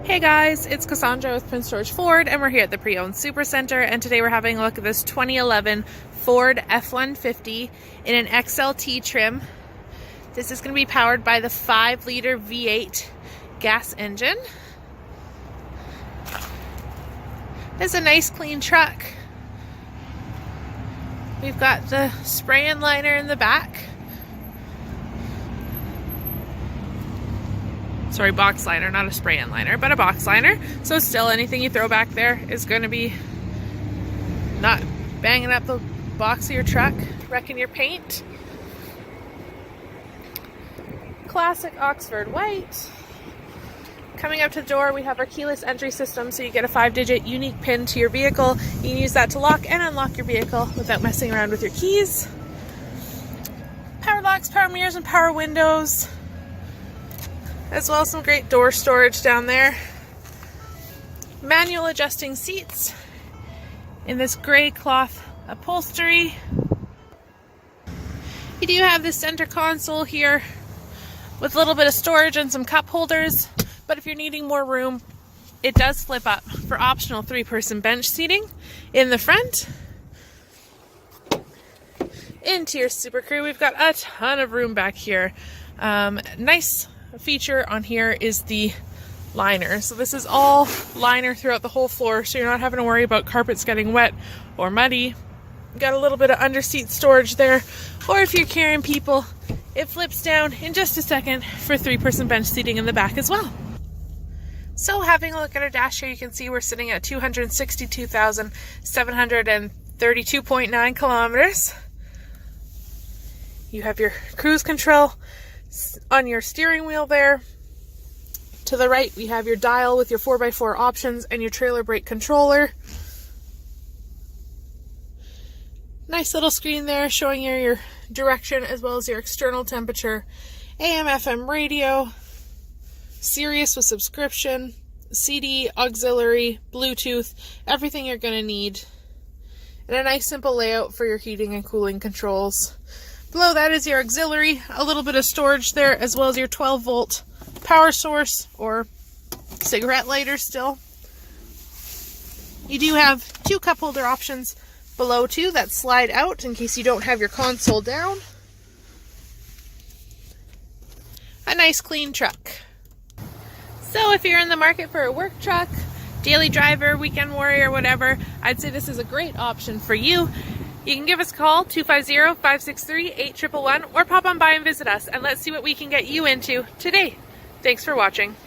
Hey guys, it's Cassandra with Prince George Ford, and we're here at the Pre-Owned Super Center, and today we're having a look at this 2011 Ford F-150 in an XLT trim. This is going to be powered by the 5-liter V8 gas engine. It's a nice clean truck. We've got the spray-in liner in the back. Sorry, box liner, not a spray-in liner, but a box liner. So still anything you throw back there is going to be not banging up the box of your truck, wrecking your paint. Classic Oxford white. Coming up to the door, we have our keyless entry system, so you get a 5-digit unique PIN to your vehicle. You can use that to lock and unlock your vehicle without messing around with your keys. Power locks, power mirrors, and power windows, as well as some great door storage down there. Manual adjusting seats in this gray cloth upholstery. You do have this center console here with a little bit of storage and some cup holders, but if you're needing more room, it does flip up for optional 3-person bench seating in the front. Into your SuperCrew, we've got a ton of room back here. Nice feature on here is the liner. So this is all liner throughout the whole floor, so you're not having to worry about carpets getting wet or muddy. Got a little bit of underseat storage there, or if you're carrying people, it flips down in just a second for 3-person bench seating in the back as well. So having a look at our dash here, you can see we're sitting at 262,732.9 kilometers. You have your cruise control on your steering wheel there. To the right, we have your dial with your 4x4 options and your trailer brake controller. Nice little screen there showing you your direction as well as your external temperature. AM, FM radio, Sirius with subscription, CD, auxiliary, Bluetooth, everything you're going to need. And a nice simple layout for your heating and cooling controls. Below that is your auxiliary, a little bit of storage there, as well as your 12-volt power source or cigarette lighter still. You do have 2 cup holder options below too that slide out in case you don't have your console down. A nice clean truck. So if you're in the market for a work truck, daily driver, weekend warrior, whatever, I'd say this is a great option for you. You can give us a call, 250-563-8111, or pop on by and visit us, and let's see what we can get you into today. Thanks for watching.